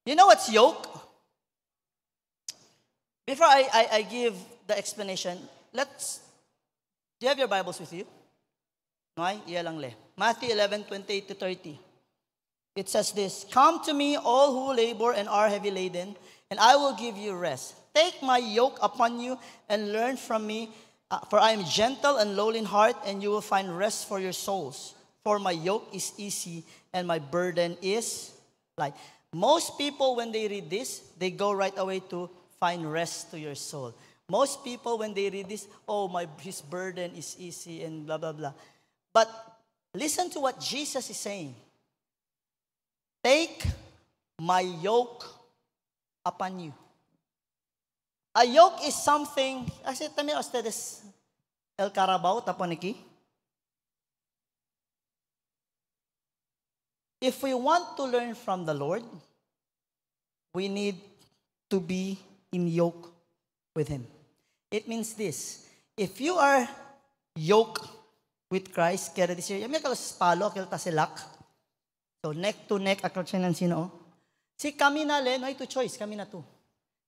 You know what's yoke? Before I give the explanation, do you have your Bibles with you? No, iya lang le. Matthew 11:28-30. It says this, come to me all who labor and are heavy laden, and I will give you rest. Take my yoke upon you and learn from me, for I am gentle and lowly in heart, and you will find rest for your souls. For my yoke is easy and my burden is light. Most people, when they read this, they go right away to find rest to your soul. Most people, when they read this, his burden is easy and blah, blah, blah. But listen to what Jesus is saying. Take my yoke upon you. A yoke is something, kasi también ustedes el carabao taponiki. If we want to learn from the Lord, we need to be in yoke with Him. It means this, if you are yoked with Christ, kaya this year, yung may kalos palo, kaya tasilak, so neck to neck, akal siya ng sino, si kami na le, no hay to choice, kami na to.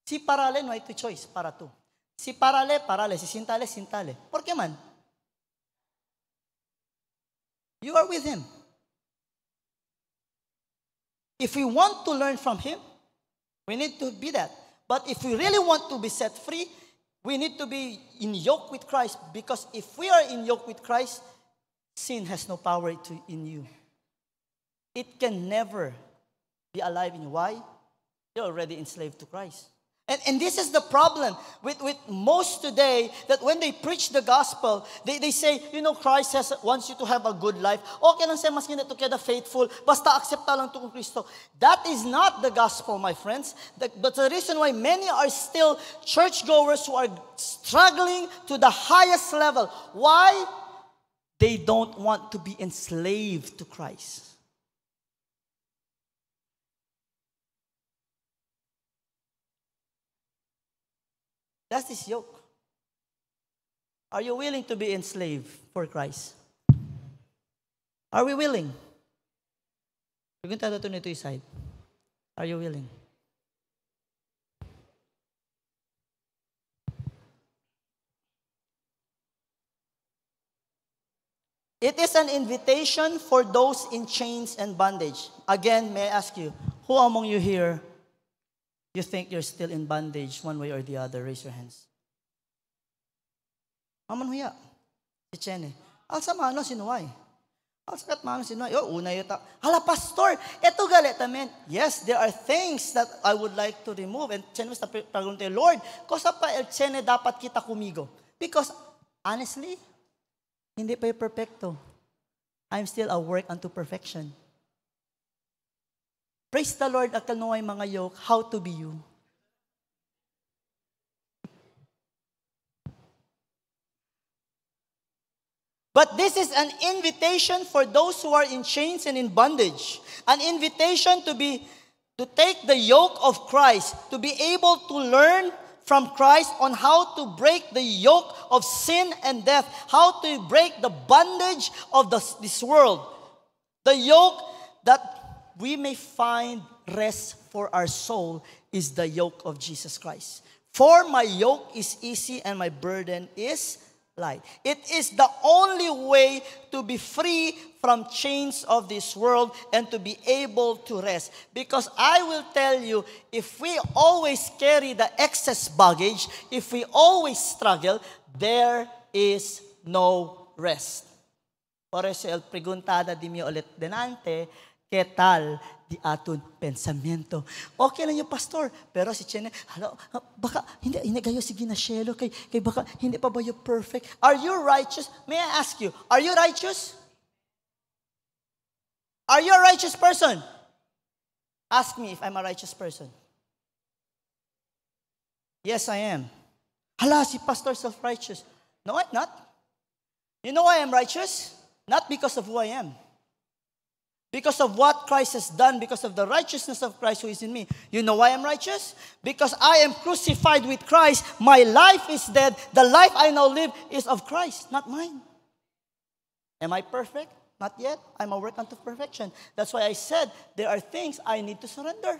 Si parale, no hay to choice, para to. Si parale, parale, si sintale, sintale. ¿Por qué man? You are with Him. If we want to learn from Him, we need to be that. But if we really want to be set free, we need to be in yoke with Christ. Because if we are in yoke with Christ, sin has no power in you. It can never be alive in you. Why? You're already enslaved to Christ. And this is the problem with most today, that when they preach the gospel, they say, Christ wants you to have a good life. Okay lang siya, mas to keda faithful, basta aksepta lang to kung Kristo. That is not the gospel, my friends. But the reason why many are still churchgoers who are struggling to the highest level. Why? They don't want to be enslaved to Christ. That's this yoke. Are you willing to be enslaved for Christ? Are we willing? Are you willing? It is an invitation for those in chains and bondage. Again, may I ask you, who among you here, you think you're still in bondage one way or the other? Raise your hands. Aman huya. Si Chene. Alsa mano sinuway. Alsa kat mano sinuway. Una yuta. Hala, pastor, eto galit amen. Yes, there are things that I would like to remove. And Chene was tagun tayo, Lord, kosa pa el Chene dapat kita kumigo. Because, honestly, hindi pa yung perfecto. I'm still a work unto perfection. Praise the Lord, akal nuway mga yoke, how to be you. But this is an invitation for those who are in chains and in bondage. An invitation to take the yoke of Christ, to be able to learn from Christ on how to break the yoke of sin and death, how to break the bondage of this world. The yoke that we may find rest for our soul is the yoke of Jesus Christ. For my yoke is easy and my burden is light. It is the only way to be free from chains of this world and to be able to rest. Because I will tell you, if we always carry the excess baggage, if we always struggle, there is no rest. Por eso el preguntada di mi ulit denante, ¿qué tal di aton pensamiento? Okay lang yung pastor, pero si Chene, baka hindi kayo sige na shelo kay baka hindi pa ba you perfect? Are you righteous? May I ask you, are you righteous? Are you a righteous person? Ask me if I'm a righteous person. Yes, I am. Hala, si pastor self-righteous. No, I'm not. You know why I'm righteous? Not because of who I am. Because of what Christ has done, because of the righteousness of Christ who is in me. You know why I'm righteous? Because I am crucified with Christ. My life is dead. The life I now live is of Christ, not mine. Am I perfect? Not yet. I'm a work unto perfection. That's why I said there are things I need to surrender.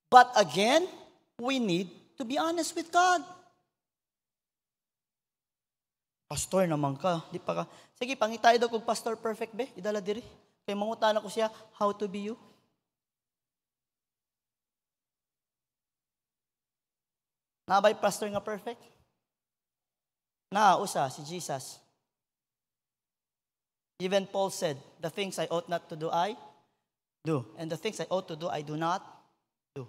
But again, we need to be honest with God. Pastor naman ka. Di pa ka. Sige, pangitay daw kung pastor perfect be. Idala diri. Kaya mangutana ko siya, how to be you. Nabay pastor nga perfect? Usa, si Jesus. Even Paul said, the things I ought not to do, I do. And the things I ought to do, I do not do.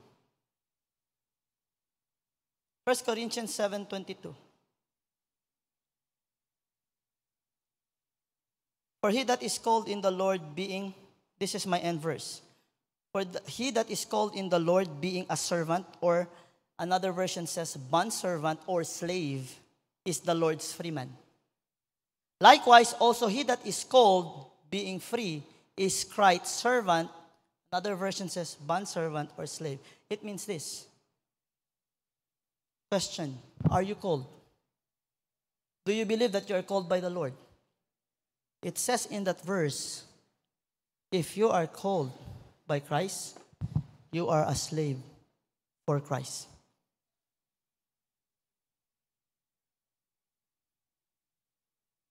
1 Corinthians 7:22. For he that is called in the Lord being, this is my end verse. He that is called in the Lord being a servant, or another version says bondservant or slave, is the Lord's freeman. Likewise, also he that is called being free is Christ's servant. Another version says bondservant or slave. It means this. Question, are you called? Do you believe that you are called by the Lord? It says in that verse, if you are called by Christ, you are a slave for Christ.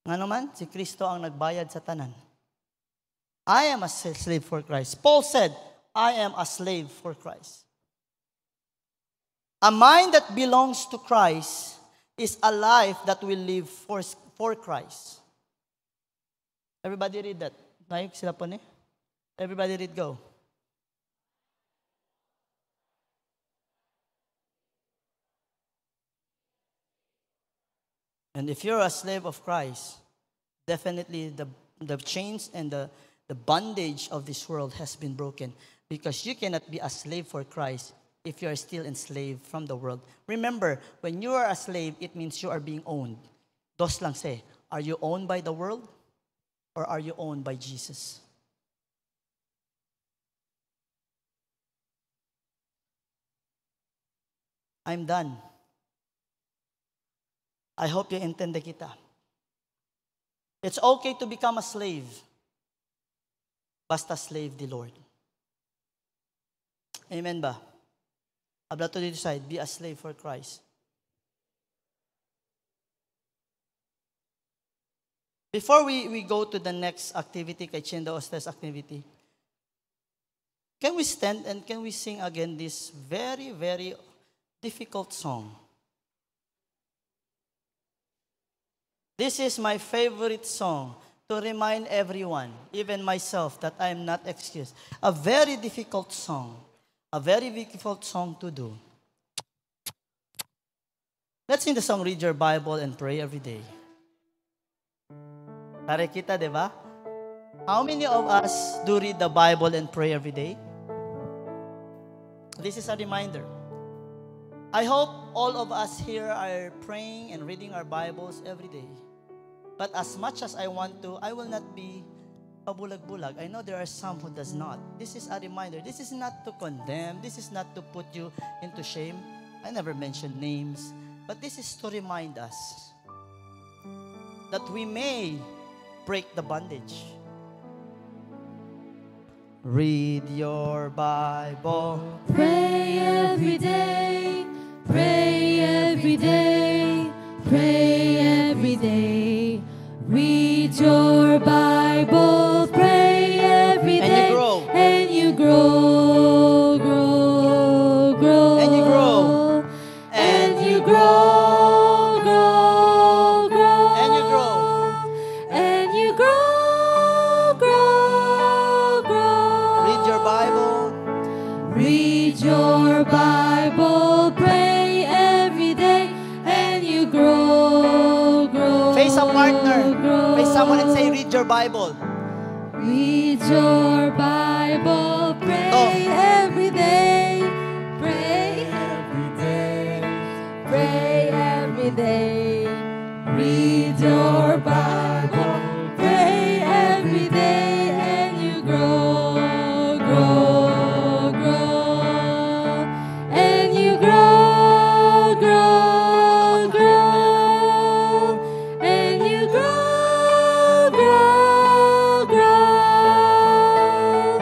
Nga naman, si Kristo ang nagbayad sa tanan. I am a slave for Christ. Paul said, I am a slave for Christ. A mind that belongs to Christ is a life that will live for Christ. Everybody read that. Naik sila po ni? Everybody read, go. And if you're a slave of Christ, definitely the chains and the bondage of this world has been broken. Because you cannot be a slave for Christ if you are still enslaved from the world. Remember, when you are a slave, it means you are being owned. Dos lang say, are you owned by the world? Or are you owned by Jesus? I'm done. I hope you intende kita. It's okay to become a slave. Basta slave the Lord. Amen ba? Habla to the side, be a slave for Christ. Before we go to the next activity, kay Chinda Ostes activity, can we stand and can we sing again this very, very difficult song? This is my favorite song to remind everyone, even myself, that I am not excused. A very difficult song. A very difficult song to do. Let's sing the song, Read Your Bible and Pray Every Day. Pare kita, di ba? How many of us do read the Bible and pray every day? This is a reminder. I hope all of us here are praying and reading our Bibles every day. But as much as I want to, I will not be pabulag-bulag. I know there are some who does not. This is a reminder. This is not to condemn. This is not to put you into shame. I never mentioned names. But this is to remind us that we may break the bondage. Read your Bible. Pray every day. Pray every day. Pray every day. Read your Bible. Pray every And day. you grow. And you grow, grow, grow. And you grow. And you grow, grow, grow. And you grow. And you grow, grow, grow. Read your Bible. Read your Bible, pray every day, and you grow, grow. Face a partner. grow. Face someone and say, read your Bible. Read your Bible, pray every day, pray every day, pray every day. Read your Bible, pray every day, and you grow, grow, grow, and you grow, grow, grow, and you grow, grow, grow.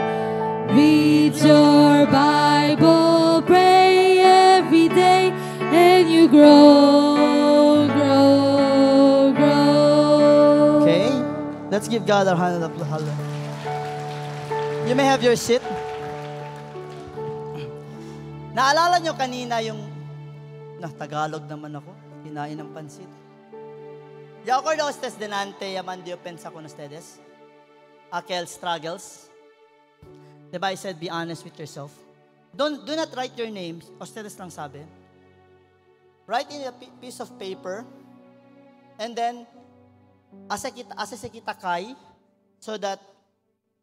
Read your Bible, pray every day, and you grow, grow, grow. Okay? Let's give God our hand of hallelujah. You may have your seat. Naalala nyo kanina yung, Tagalog naman ako, kinain ng pansit. Yo acuerdo ustedes delante llamando pensa con ustedes? Aquel struggles. Diba I said, be honest with yourself. Do not write your names. Ustedes lang sabi. Write in a piece of paper. And then, asa kita kay, so that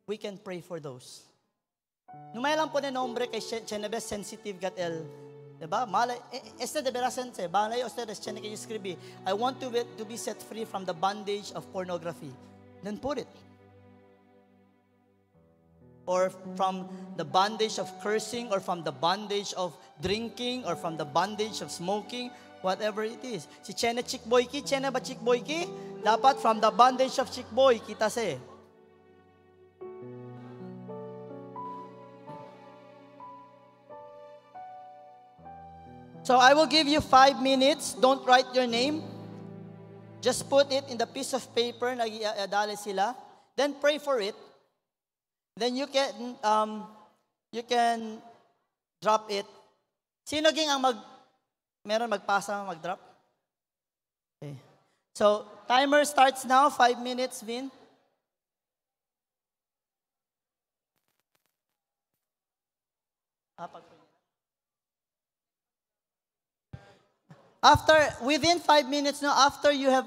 we can pray for those. Numaya lang po na nombre kay Chenebes sensitive gat el. Diba? Malay, este de berasense, balay ustedes, chene kayo escribi, I want to be set free from the bondage of pornography. Then put it. Or from the bondage of cursing, or from the bondage of drinking, or from the bondage of smoking, whatever it is. Si Chene Chickboyki, Chene ba Chickboyki? Dapat from the bondage of Chickboy, kita se. So I will give you 5 minutes. Don't write your name. Just put it in the piece of paper, nag-iadali sila. Then pray for it. Then you can drop it. Sino ging ang meron magpasa, mag-drop? Okay. So, timer starts now. 5 minutes, Vin. Within 5 minutes, no, after you have,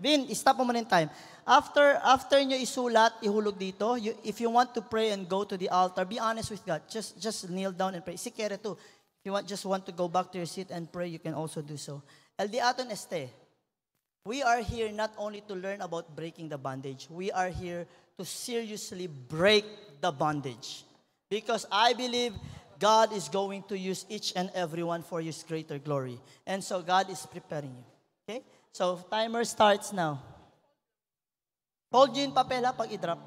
Vin, stop mo muna yung time. After nyo isulat, ihulog dito, if you want to pray and go to the altar, be honest with God. Just kneel down and pray. Si Kere too. If you just want to go back to your seat and pray, you can also do so. El diaton este. We are here not only to learn about breaking the bondage. We are here to seriously break the bondage. Because I believe God is going to use each and every one for His greater glory. And so God is preparing you. Okay? So timer starts now. Hold yun papel ha, pag i-drop.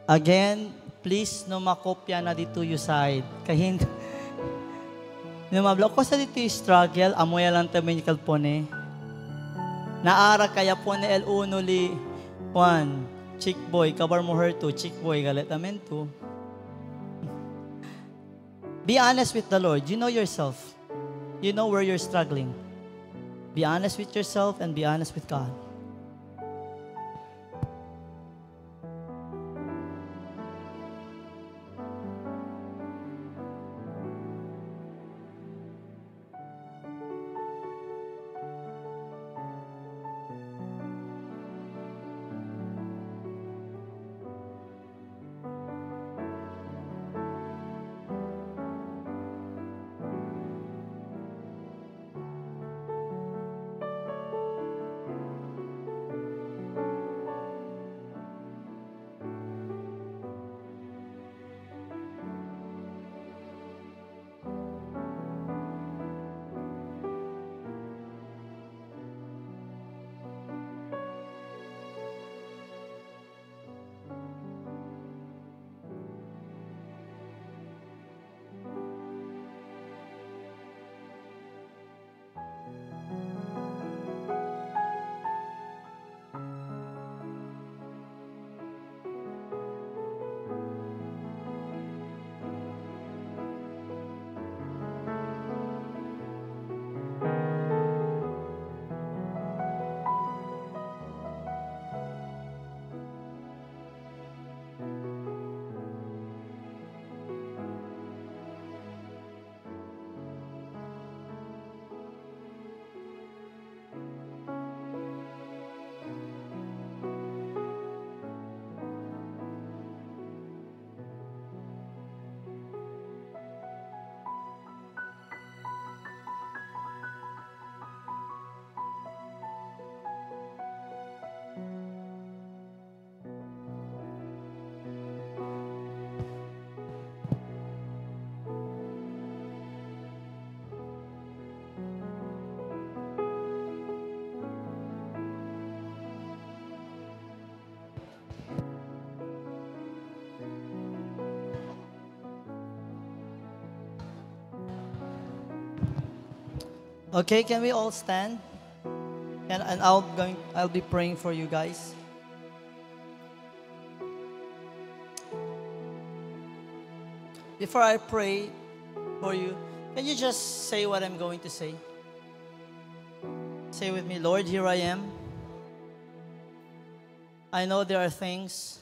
Again, please no makopya na dito yung side. Kahin, no mablog ko sa dito yung struggle, amoy lang tamin yung kalpone. Naara kaya po ni El Uno li, Juan, chick boy, kabar mo her to, chick boy, galit amen to. Be honest with the Lord. You know yourself. You know where you're struggling. Be honest with yourself and be honest with God. Okay, can we all stand? And I'll be praying for you guys. Before I pray for you, can you just say what I'm going to say? Say with me, Lord, here I am. I know there are things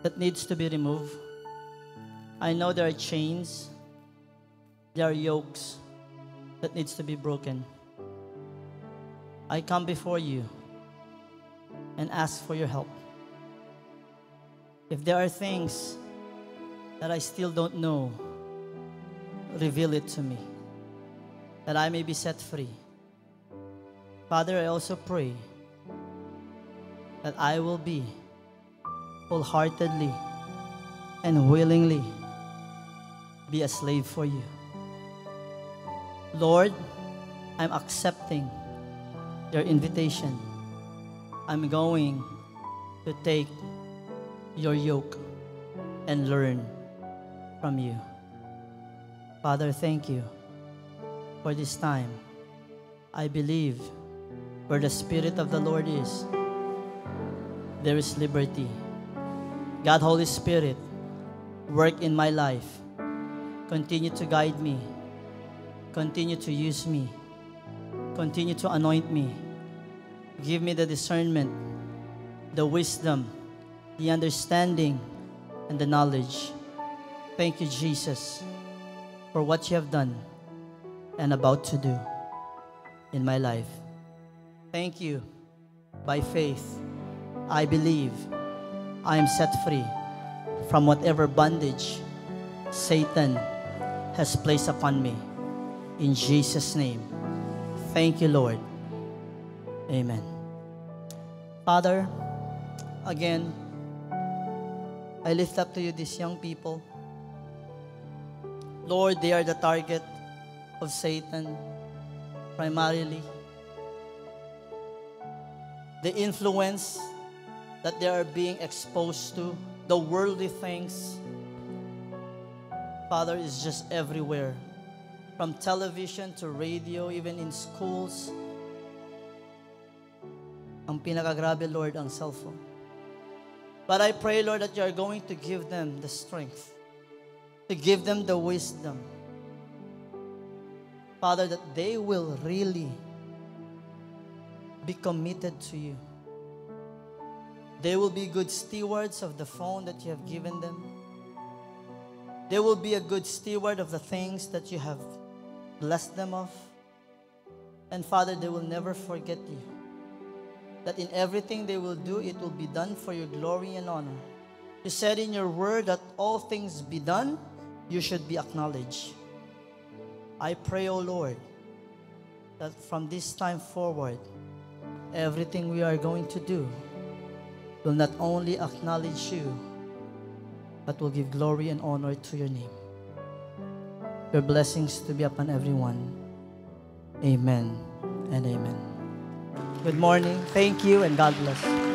that needs to be removed. I know there are chains, there are yokes that needs to be broken. I come before you and ask for your help. If there are things that I still don't know, reveal it to me, that I may be set free. Father, I also pray that I will be wholeheartedly and willingly be a slave for you. Lord, I'm accepting your invitation. I'm going to take your yoke and learn from you. Father, thank you for this time. I believe where the Spirit of the Lord is, there is liberty. God, Holy Spirit, work in my life. Continue to guide me. Continue to use me. Continue to anoint me. Give me the discernment, the wisdom, the understanding, and the knowledge. Thank you, Jesus, for what you have done and about to do in my life. Thank you. By faith, I believe I am set free from whatever bondage Satan has placed upon me. In Jesus' name. Thank you, Lord. Amen. Father, again, I lift up to you these young people. Lord, they are the target of Satan primarily. The influence that they are being exposed to The worldly things, Father, is just everywhere. From television to radio, even in schools. Ang pinakagrabe, Lord, ang cellphone. But I pray, Lord, that you are going to give them the strength, to give them the wisdom, Father, that they will really be committed to you. They will be good stewards of the phone that you have given them. They will be a good steward of the things that you have blessed them of. And Father, they will never forget you. That in everything they will do, it will be done for your glory and honor. You said in your word that all things be done, you should be acknowledged. I pray, O Lord, that from this time forward, everything we are going to do will not only acknowledge you, but will give glory and honor to your name. Your blessings to be upon everyone. Amen and amen. Good morning. Thank you and God bless.